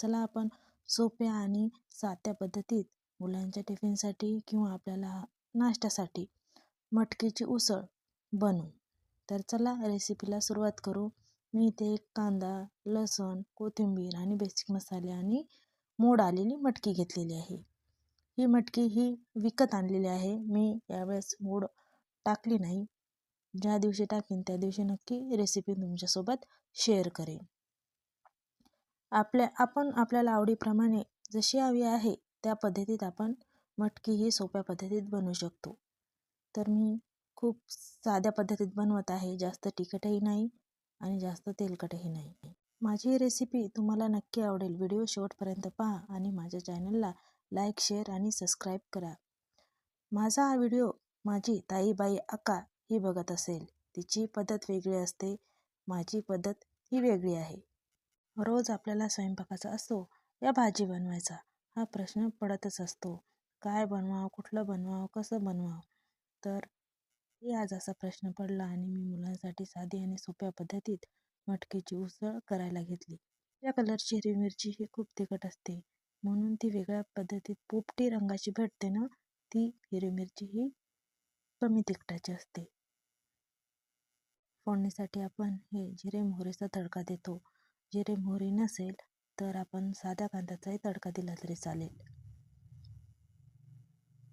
चला आपण सोप्या आणि साध्या पद्धतीत मुलांच्या टिफिनसाठी किंवा आपल्याला नाश्त्यासाठी मटकीची उसळ बनवू. तर चला रेसिपीला सुरुवात करू. मी इथे एक कांदा, लसूण, कोथिंबीर आणि बेसिक मसाले आणि मोड आलेली मटकी घेतलेली आहे. ही मटकी विकत आणलेली आहे. मी यावेळेस मोड टाकली नाही. ज्या दिवशी टाकीन त्या दिवशी नक्की रेसिपी तुमच्यासोबत शेअर करेन. आपण आपल्याला आवडीप्रमाणे जशी हवी आहे त्या पद्धतीत आपण मटकी ही सोप्या पद्धतीत बनवू शकतो. तर मी खूप साध्या पद्धतीत बनवत आहे. जास्त तिखटही नाही आणि जास्त तेलकटही नाही. माझी ही रेसिपी तुम्हाला नक्की आवडेल. व्हिडिओ शेवटपर्यंत पहा आणि माझ्या चॅनलला लाईक, शेअर आणि सबस्क्राईब करा. माझा हा व्हिडिओ माझी ताईबाई अक्का ही बघत असेल. तिची पद्धत वेगळी असते, माझी पद्धत ही वेगळी आहे. रोज आपल्याला स्वयंपाकाचा असो या भाजी बनवायचा हा प्रश्न पडतच असतो. काय बनवावं, कुठलं बनवावं, कसं बनवावं. तर आज असा प्रश्न पडला आणि मी मुलांसाठी साधी आणि सोप्या पद्धतीत मटकीची उसळ करायला घेतली. या कलरची हिरवी मिरची ही खूप तिखट असते, म्हणून ती वेगळ्या पद्धतीत पोपटी रंगाची भेटते ना, ती हिरवी मिरची ही कमी तिखटाची असते. फोडणीसाठी आपण हे जिरे मोहरीचा तडका देतो. जिरे मोहरी नसेल तर आपण साध्या कांद्याचाही तडका दिला तरी चालेल.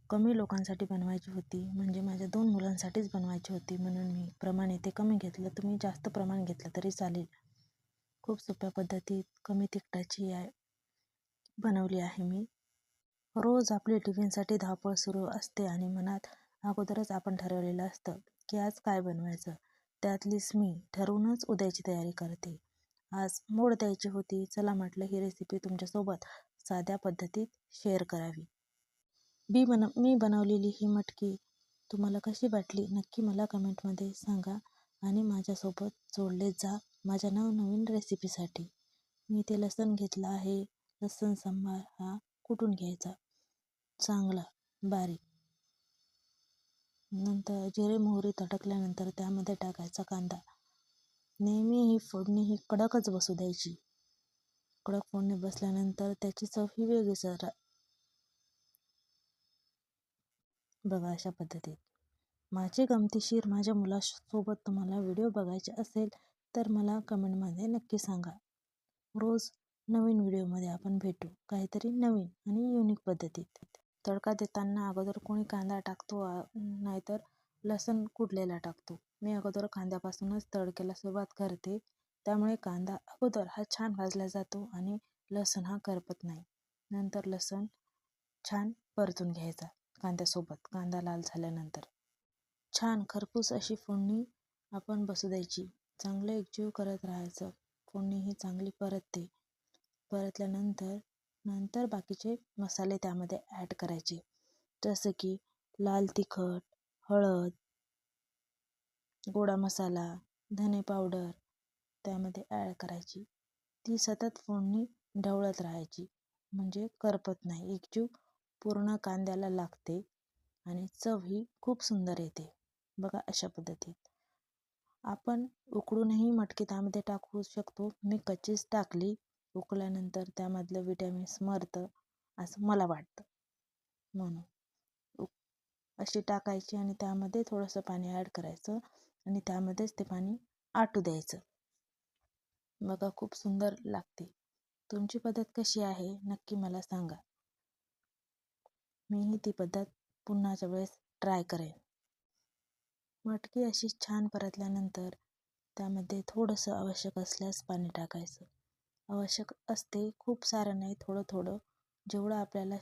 कमी लोकांसाठी बनवायची होती, म्हणजे माझ्या 2 मुलांसाठीच बनवायची होती, म्हणून मी प्रमाण इथे कमी घेतलं. तुम्ही जास्त प्रमाण घेतलं तरी चालेल. खूप सोप्या पद्धतीत कमी तिखटाची बनवली आहे मी. रोज आपली टिफिनसाठी धावपळ सुरू असते आणि मनात अगोदरच आपण ठरवलेलं असतं की आज काय बनवायचं. त्यातलीच मी ठरवूनच उद्याची तयारी करते. आज मोड द्यायची होती. चला म्हटलं ही रेसिपी तुमच्यासोबत साध्या पद्धतीत शेअर करावी. मी बनवलेली ही मटकी तुम्हाला कशी वाटली नक्की मला कमेंटमध्ये सांगा आणि माझ्यासोबत जोडले जा माझ्या नवनवीन रेसिपीसाठी. मी इथे लसूण घेतला आहे. लसूण सांबार हा कुटून घ्यायचा चांगला बारीक. नंतर जिरे मोहरी तडकल्यानंतर त्यामध्ये टाकायचा कांदा. नेहमी ही फोडणी ही कडकच बसू द्यायची. कडक फोडणी बसल्यानंतर त्याची चव ही वेगळीच बघा. अशा पद्धतीत माझी गमतीशीर माझ्या मुलासोबत तुम्हाला व्हिडिओ बघायचे असेल तर मला कमेंटमध्ये नक्की सांगा. रोज नवीन व्हिडिओमध्ये आपण भेटू, काहीतरी नवीन आणि युनिक पद्धतीत. तडका देताना अगोदर कोणी कांदा टाकतो, नाहीतर लसूण कुटलेला टाकतो. मी अगोदर कांद्यापासूनच तडक्याला सुरुवात करते. त्यामुळे कांदा अगोदर हा छान भाजला जातो आणि लसूण हा करपत नाही. नंतर लसूण छान परतून घ्यायचा कांद्यासोबत. कांदा लाल झाल्यानंतर छान खरपूस अशी फोडणी आपण बसू द्यायची. चांगलं एकजीव करत राहायचं. फोडणी ही चांगली परतते. परतल्यानंतर बाकीचे मसाले त्यामध्ये ॲड करायचे, जसं की लाल तिखट, हळद, गोडा मसाला, धने पावडर त्यामध्ये ॲड करायची. ती सतत फोडणी ढवळत राहायची, म्हणजे करपत नाही. एकजीव पूर्ण कांद्याला लागते आणि चव ही खूप सुंदर येते. बघा अशा पद्धतीत आपण उकडूनही मटकी त्यामध्ये टाकू शकतो. मी कच्चीच टाकली. उकळल्यानंतर त्यामधलं विटॅमिन्स मरतं असं मला वाटतं, म्हणून अशी टाकायची आणि त्यामध्ये थोडंसं पाणी ॲड करायचं आणि त्यामध्येच ते पाणी आटू द्यायचं. बघा खूप सुंदर लागते. तुमची पद्धत कशी आहे नक्की मला सांगा. मीही ती पद्धत पुन्हाच्या वेळेस ट्राय करेन. मटकी अशी छान परतल्यानंतर त्यामध्ये थोडंसं आवश्यक असल्यास पाणी टाकायचं. आवश्यक असते, खूप सारं नाही, थोडं थोडं जेवढं आपल्याला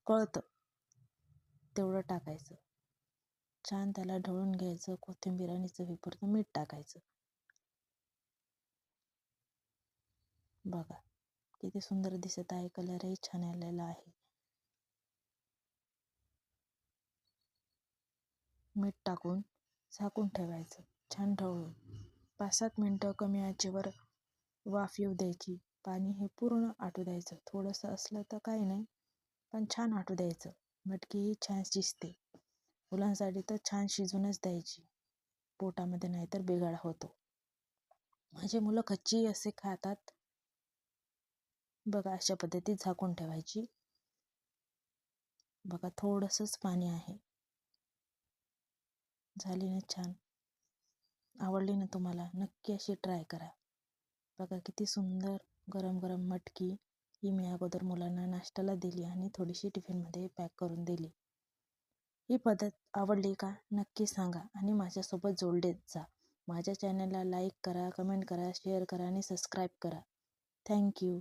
कळतं तेवढं टाकायचं. छान त्याला ढवळून घ्यायचं. कोथिंबीर आणि चवीपुरतं मीठ टाकायचं. बघा किती सुंदर दिसत आहे. कलरही छान आलेला आहे. मीठ टाकून झाकून ठेवायचं. छान ढवळून 5-7 मिनटं कमी आचेवर वाफ येऊ द्यायची. पाणी हे पूर्ण आटू द्यायचं. थोडंसं असलं तर काही नाही, पण छान आटू द्यायचं. मटकी ही छान शिजते. मुलांसाठी तर छान शिजूनच द्यायची, पोटामध्ये नाहीतर बिघाड होतो. माझे मुलं कच्ची असे खातात. बघा अशा पद्धतीत झाकून ठेवायची. बघा थोडंसंच पाणी आहे. झाली ना छान. आवडली ना तुम्हाला? नक्की अशी ट्राय करा. बघा किती सुंदर गरम गरम मटकी ही मी अगोदर मुलांना नाश्त्याला दिली आणि थोडीशी टिफिनमध्ये पॅक करून दिली. ही पद्धत आवडली का नक्की सांगा आणि माझ्यासोबत जोडले जा. माझ्या चॅनलला लाईक करा, कमेंट करा, शेअर करा आणि सबस्क्राईब करा. थँक्यू.